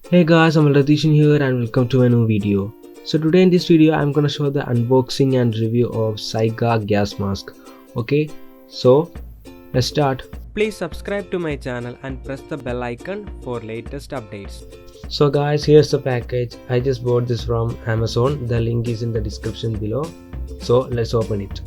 Hey guys, I'm Latishan here and welcome to a new video. So today in this video I'm gonna show the unboxing and review of SYGA gas mask. Okay, so let's start. Please subscribe to my channel and press the bell icon for latest updates. So guys, here's the package. I just bought this from Amazon. The link is in the description below. So let's open it.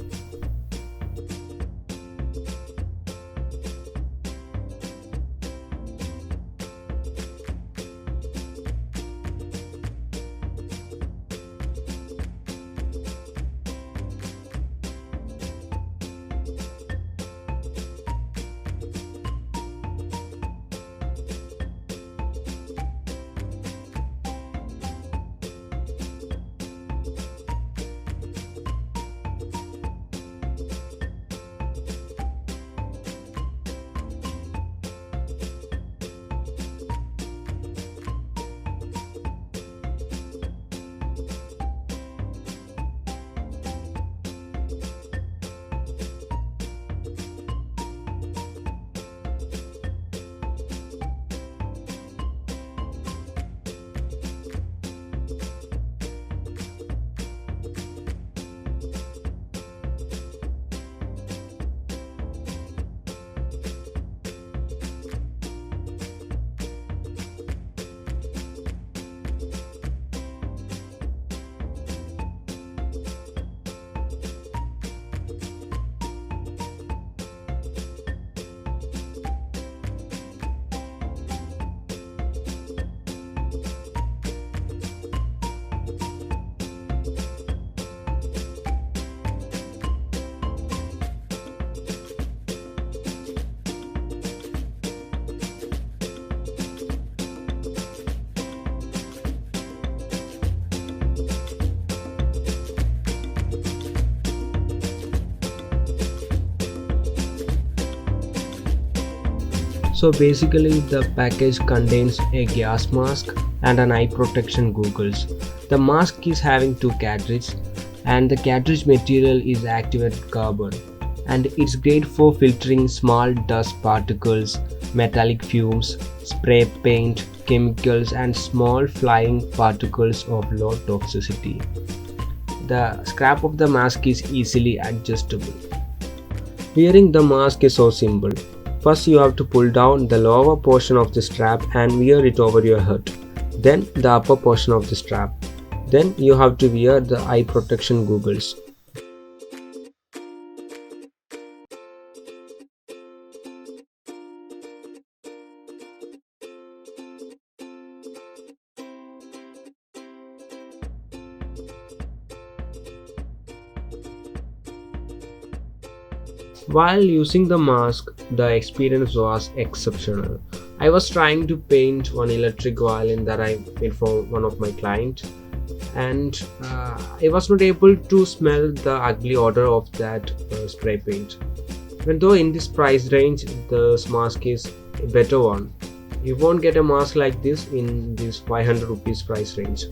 So basically the package contains a gas mask and an eye protection goggles. The mask is having two cartridges and the cartridge material is activated carbon and it's great for filtering small dust particles, metallic fumes, spray paint, chemicals and small flying particles of low toxicity. The strap of the mask is easily adjustable. Wearing the mask is so simple. First you have to pull down the lower portion of the strap and wear it over your head. Then the upper portion of the strap. Then you have to wear the eye protection goggles. While using the mask, the experience was exceptional. I was trying to paint one electric violin that I made for one of my clients, and I was not able to smell the ugly odor of that spray paint. Even though in this price range, this mask is a better one. You won't get a mask like this in this 500 rupees price range.